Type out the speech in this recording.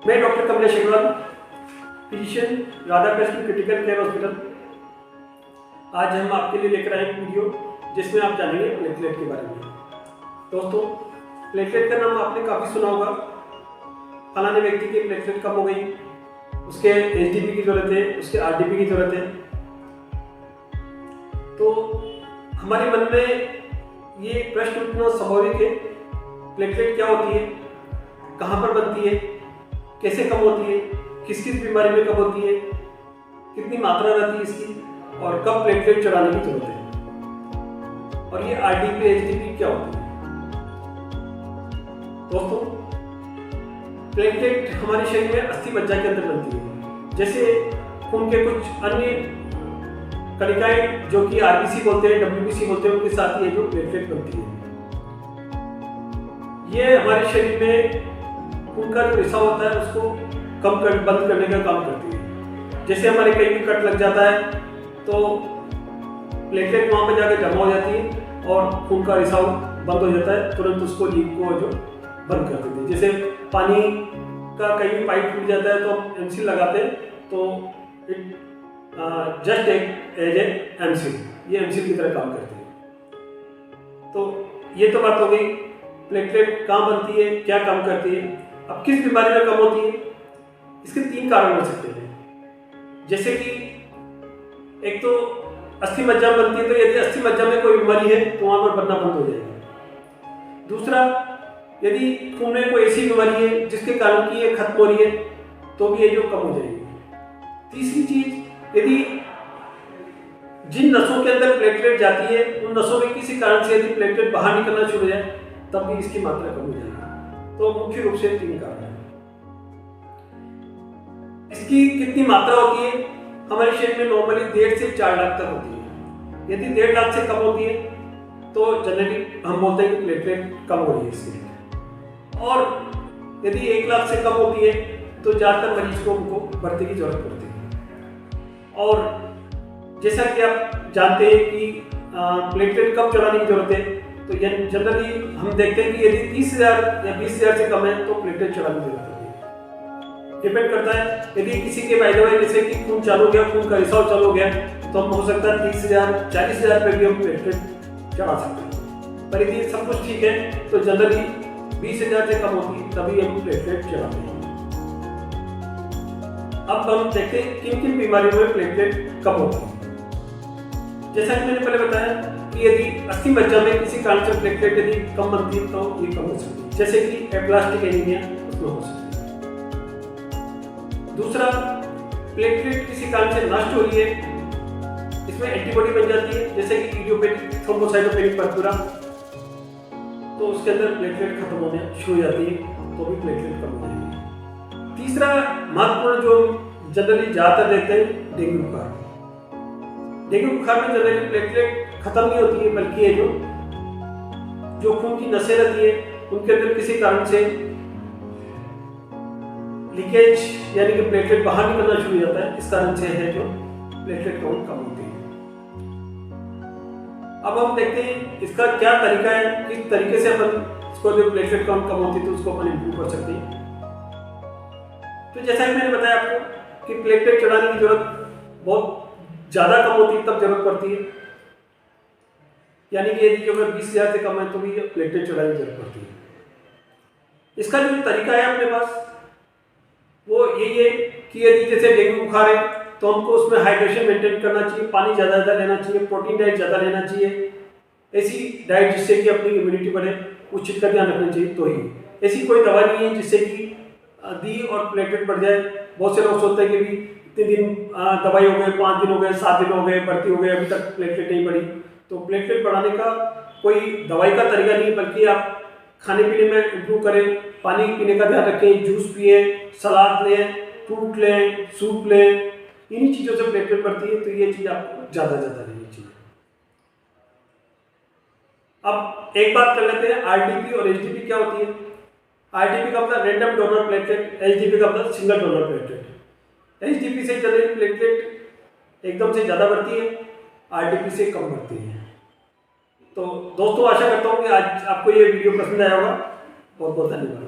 मैं doctor Kamlesh Agarwal, physician, Radhakrishna critical care hospital. आज हम आपके लिए लेकर आए वीडियो जिसमें आप जानेंगे प्लेटलेट के बारे में। दोस्तों, प्लेटलेट का नाम आपने काफ़ी सुना होगा। फलाने व्यक्ति की प्लेटलेट कम हो गई, उसके एचडीपी की जरूरत है, उसके आरडीपी की जरूरत है। तो हमारे मन में ये प्रश्न उठना स्वाभाविक है, प्लेटलेट क्या होती है, कहाँ पर बनती है, कैसे कम होती है, किस किस बीमारी में कम होती है, कितनी मात्रा रहती है इसकी, और कब प्लेटलेट चढ़ाने की जरूरत है, और ये आरडीपी एचडीपी क्या होती है। दोस्तों, प्लेटलेट हमारे शरीर में अस्थि मज्जा के अंदर बनती है। जैसे खून के कुछ अन्य कणिकाएं जो कि आरबीसी बोलते हैं, डब्ल्यूबीसी बोलते हैं, उनके साथ ये जो प्लेटलेट बनती है, ये हमारे शरीर में खून का जो रिसाव होता है उसको बंद करने का काम करती है। जैसे हमारे कहीं भी कट लग जाता है तो प्लेटलेट वहाँ पर जाकर जमा हो जाती है और खून का रिसाव बंद हो जाता है, तुरंत उसको लीक को जो बंद कर देती है। जैसे पानी का कहीं भी पाइप टूट जाता है तो हम एमसील लगाते हैं, तो जस्ट एज ए एमसील, ये एमसील की तरह काम करती है। तो ये तो बात हो गई प्लेटलेट कहाँ बनती है, क्या काम करती है। अब किस बीमारी में कम होती है, इसके 3 कारण हो सकते हैं। जैसे कि एक तो अस्थि मज्जा बनती है, तो यदि अस्थि मज्जा में कोई बीमारी है तो वहां पर बनना बंद हो जाएगा। दूसरा, यदि खून में कोई ऐसी बीमारी है जिसके कारण की ये खत्म हो रही है तो भी ये जो कम हो जाएगी। तीसरी चीज, यदि जिन नसों के अंदर प्लेटलेट जाती है उन नसों में किसी कारण से यदि प्लेटलेट बाहर निकलना शुरू हो जाए तब भी इसकी मात्रा कम हो जाएगी। तो मुख्य रूप से 3 कारण हैं। इसकी कितनी मात्रा होती है, हमारे शरीर में नॉर्मली 1.5 से 4 लाख तक होती है। यदि 1.5 लाख से कम होती है तो जनरली हम बोलते हैं कि प्लेटलेट कम हो रही है इसके। और यदि 1 लाख से कम होती है तो ज़्यादातर मरीज को उनको भर्ती की जरूरत पड़ती है। और जैसा कि आप जानते हैं कि प्लेटलेट कब चढ़ाने की जरूरत है, तो जनरली हम देखते हैं कि यदि 30,000 या 20,000 से कम है तो प्लेटलेट चढ़ाने की जरूरत होती है। डिपेंड करता है, यदि किसी के बाय द वे जैसे कि खून चालू हो गया, खून का रिसाव चालू हो गया, तो हम हो सकता है 30,000 40,000 पे भी हम प्लेटलेट चढ़ा सकते हैं। पर यदि सब कुछ ठीक है तो जनरली 20,000 से कम होती है तभी हम प्लेटलेट चढ़ाते हैं। अब हम देखते हैं किन किन बीमारियों में प्लेटलेट कम होती है। जैसा कि मैंने पहले बताया कि यदि अस्थि मज्जा में किसी कारण से प्लेटलेट यदि कम बनती है तो ये कम हो सकती है, जैसे कि एप्लास्टिक एनीमिया उसमें हो सकती है। दूसरा, प्लेटलेट किसी कारण से नष्ट हो रही है, इसमें एंटीबॉडी बन जाती है, जैसे कि इडियोपैथिक थ्रोम्बोसाइटोपेनिक पर्पुरा, तो उसके अंदर प्लेटलेट खत्म होने शुरू हो जाती है, तो भी प्लेटलेट कम हो जाएगी। तीसरा महत्वपूर्ण जो जनरली ज्यादातर देखते हैं, डेंगू बुखार। डेंगू बुखार में जनरली प्लेटलेट खत्म नहीं होती है, बल्कि ये जो खून की नसें रहती है उनके अंदर किसी कारण से लीकेज यानी कि प्लेटलेट बाहर निकलना शुरू हो जाता है, इस कारण से है जो प्लेटलेट काउंट कम होती है। अब हम देखते हैं इसका क्या तरीका है, किस तरीके से अपन इसको जो प्लेटलेट काउंट कम होती है तो उसको अपन इम्प्रूव कर सकते हैं। तो जैसा कि मैंने बताया आपको कि प्लेटलेट चढ़ाने की जरूरत बहुत ज्यादा कम होती है तब जरूरत पड़ती है, यानी कि यदि अगर 20,000 से कम है तो भी प्लेटलेट चढ़ाने की जरूरत पड़ती है। इसका जो तरीका है अपने पास वो यही है कि यदि जैसे डेंगू बुखार है तो हमको उसमें हाइड्रेशन मेंटेन करना चाहिए, पानी ज़्यादा लेना चाहिए, प्रोटीन डाइट ज़्यादा लेना चाहिए, ऐसी डाइट जिससे कि अपनी इम्यूनिटी बढ़े, उस चीज़ का ध्यान रखना चाहिए। तो ही ऐसी कोई दवा नहीं है जिससे कि दी और प्लेटलेट बढ़ जाए। बहुत से लोग सोचते हैं कि भी इतने दिन दवाई हो गए, 5 दिन हो गए, 7 दिन हो गए, भर्ती हो गए, अभी तक प्लेटलेट नहीं बढ़ी। तो प्लेटलेट बढ़ाने का कोई दवाई का तरीका नहीं, बल्कि आप खाने पीने में इम्प्रूव करें, पानी पीने का ध्यान रखें, जूस पिए, सलाद लें, फ्रूट लें, सूप लें, इन्हीं चीज़ों से प्लेटलेट बढ़ती है। तो ये चीज़ आपको ज़्यादा लेनी चाहिए। अब एक बात कर लेते हैं, आरडीपी और एचडीपी क्या होती है। आरडीपी का मतलब रैंडम डोनर प्लेटलेट, एचडीपी का मतलब सिंगल डोनर प्लेटलेट। एचडीपी से जनरली प्लेटलेट एकदम से ज़्यादा बढ़ती है, आरडीपी से कम बढ़ती है। तो दोस्तों, आशा करता हूँ कि आज आपको ये वीडियो पसंद आया होगा। बहुत बहुत धन्यवाद।